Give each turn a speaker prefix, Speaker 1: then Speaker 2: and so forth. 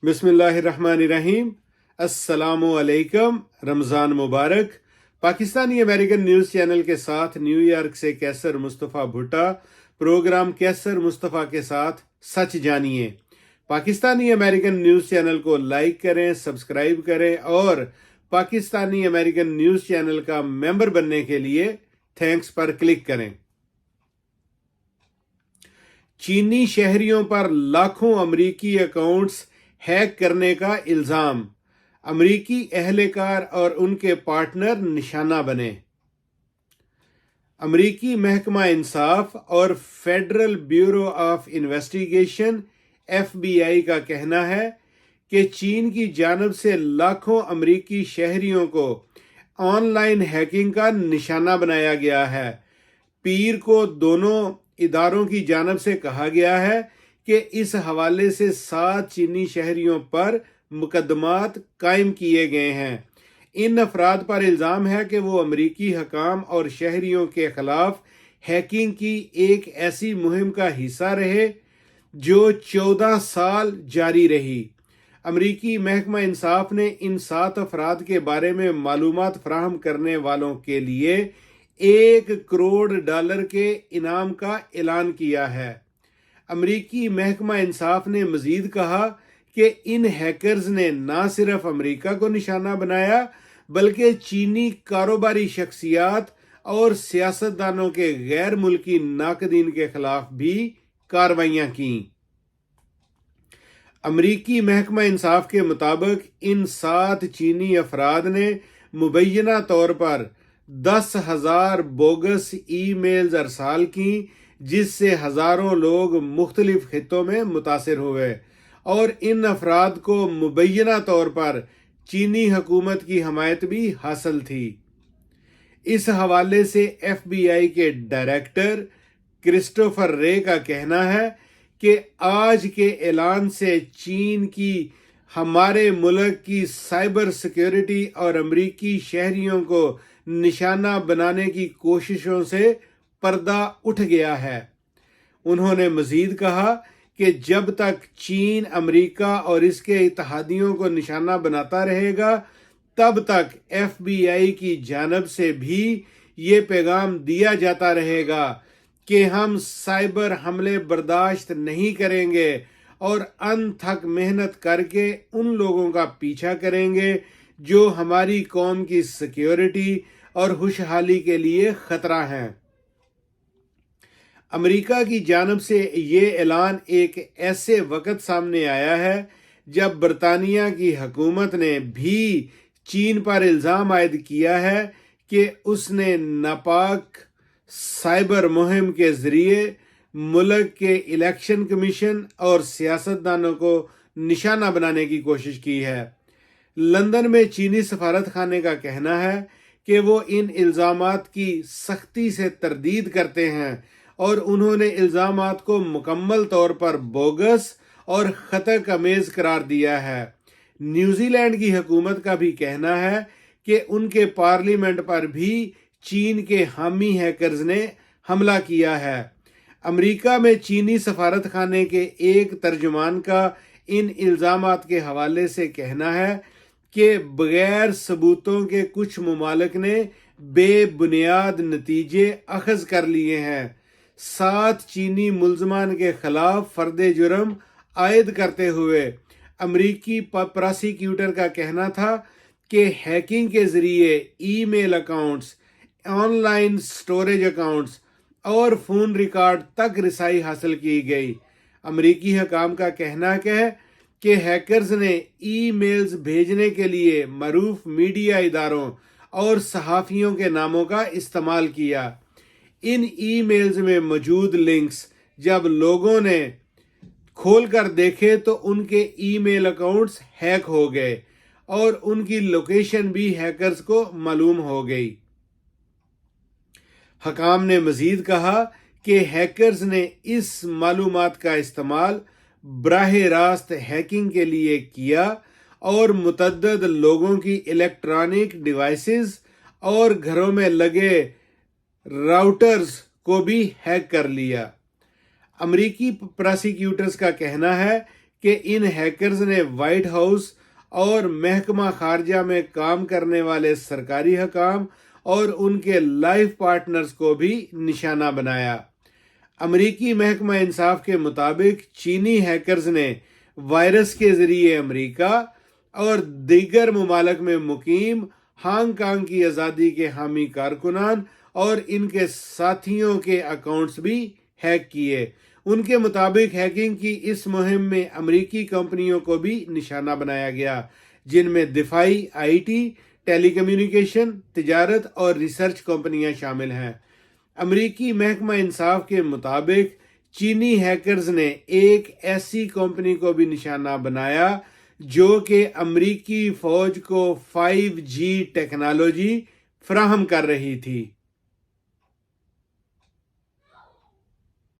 Speaker 1: बिस्मिल्लाहिर्रहमानिर्रहीम। अस्सलामु अलैकुम। रमज़ान मुबारक। पाकिस्तानी अमेरिकन न्यूज़ चैनल के साथ न्यूयॉर्क से कैसर मुस्तफ़ा भुट्टा। प्रोग्राम कैसर मुस्तफ़ा के साथ सच जानिए। पाकिस्तानी अमेरिकन न्यूज़ चैनल को लाइक करें, सब्सक्राइब करें और पाकिस्तानी अमेरिकन न्यूज़ चैनल का मेंबर बनने के लिए थैंक्स पर क्लिक करें। चीनी शहरियों पर लाखों अमरीकी अकाउंट्स हैक करने का इल्जाम। अमरीकी अहलकार और उनके पार्टनर निशाना बने। अमरीकी महकमा इंसाफ और federal bureau of investigation FBI का कहना है कि चीन की जानब से लाखों अमरीकी शहरियों को ऑनलाइन हैकिंग का निशाना बनाया गया है। पीर को दोनों इदारों की जानब से कहा गया है कि इस हवाले से 7 चीनी शहरियों पर मुकदमात कायम किए गए हैं। इन अफराद पर इल्ज़ाम है कि वो अमरीकी हकाम और शहरियों के खिलाफ हैकिंग की एक ऐसी मुहिम का हिस्सा रहे जो 14 साल जारी रही। अमरीकी महकमा इंसाफ ने इन 7 अफराद के बारे में मालूमात फराहम करने वालों के लिए $1 करोड़ के इनाम का ऐलान किया है। अमरीकी महकमा इंसाफ ने मजीद कहा कि इन हैकर्स ने न सिर्फ अमरीका को निशाना बनाया बल्कि चीनी कारोबारी शख्सियात और सियासतदानों के गैर मुल्की नाकदीन के खिलाफ भी कार्रवाइयां की। अमरीकी महकमा इंसाफ के मुताबिक इन 7 चीनी अफराद ने मुबैना तौर पर 10,000 बोगस ईमेल्स अरसाल की जिससे हजारों लोग मुख्तलिफ खित्तों में मुतासिर हुए और इन अफराद को मुबैना तौर पर चीनी हुकूमत की हमायत भी हासिल थी। इस हवाले से FBI के डायरेक्टर क्रिस्टोफर रे का कहना है कि आज के ऐलान से चीन की हमारे मुल्क की साइबर सिक्योरिटी और अमरीकी शहरियों को निशाना बनाने की कोशिशों से पर्दा उठ गया है। उन्होंने मजीद कहा कि जब तक चीन अमेरिका और इसके इत्तहादियों को निशाना बनाता रहेगा तब तक FBI की जानब से भी ये पैगाम दिया जाता रहेगा कि हम साइबर हमले बर्दाश्त नहीं करेंगे और अनथक मेहनत करके उन लोगों का पीछा करेंगे जो हमारी कौम की सिक्योरिटी और खुशहाली के लिए खतरा हैं। अमेरिका की जानब से ये ऐलान एक ऐसे वक्त सामने आया है जब बरतानिया की हुकूमत ने भी चीन पर इल्ज़ाम आयद किया है कि उसने नापाक साइबर मुहिम के ज़रिए मुल्क के इलेक्शन कमीशन और सियासतदानों को निशाना बनाने की कोशिश की है। लंदन में चीनी सफारत खाने का कहना है कि वो इन इल्ज़ामात की सख्ती से तरदीद करते हैं और उन्होंने इल्ज़ामात को मुकम्मल तौर पर बोगस और खतरक अमेज़ करार दिया है। न्यूजीलैंड की हुकूमत का भी कहना है कि उनके पार्लियामेंट पर भी चीन के हामी हैकर्स ने हमला किया है। अमेरिका में चीनी सफारत खाने के एक तर्जुमान का इन इल्ज़ामात के हवाले से कहना है कि बगैर सबूतों के कुछ ममालिक ने बेबुनियाद नतीजे अखज़ कर लिए हैं। 7 चीनी मुल्ज़मान के खिलाफ फर्द जुर्म आयद करते हुए अमरीकी प्रोसिक्यूटर का कहना था कि हैकिंग के ज़रिए email accounts, online storage accounts और फ़ोन रिकॉर्ड तक रसाई हासिल की गई। अमरीकी हुकाम का कहना है कि हैकर्स ने ईमेल्स भेजने के लिए मरूफ मीडिया इदारों और सहाफ़ियों के नामों का इस्तेमाल किया। इन ईमेल्स में मौजूद लिंक्स जब लोगों ने खोलकर देखे तो उनके ईमेल अकाउंट्स हैक हो गए और उनकी लोकेशन भी हैकर्स को मालूम हो गई। हकाम ने मजीद कहा कि हैकर्स ने इस मालूमात का इस्तेमाल बराह रास्त हैकिंग के लिए किया और मुतअद्दिद लोगों की इलेक्ट्रॉनिक डिवाइसेस और घरों में लगे राउटर्स को भी हैक कर लिया। अमरीकी प्रोसिक्यूटर्स का कहना है کہ ان ہیکرز نے وائٹ ہاؤس اور محکمہ خارجہ میں کام کرنے والے سرکاری حکام اور ان کے لائف پارٹنرز کو بھی نشانہ بنایا۔ امریکی محکمہ انصاف کے مطابق چینی ہیکرز نے وائرس کے ذریعے امریکہ اور دیگر ممالک میں مقیم ہانگ کانگ کی آزادی کے حامی کارکنان اور ان کے ساتھیوں کے اکاؤنٹس بھی ہیک کیے۔ ان کے مطابق ہیکنگ کی اس مہم میں امریکی کمپنیوں کو بھی نشانہ بنایا گیا، جن میں دفاعی، IT، ٹیلی کمیونیکیشن، تجارت اور ریسرچ کمپنیاں شامل ہیں۔ امریکی محکمہ انصاف کے مطابق چینی ہیکرز نے ایک ایسی کمپنی کو بھی نشانہ بنایا جو کہ امریکی فوج کو 5G ٹیکنالوجی فراہم کر رہی تھی۔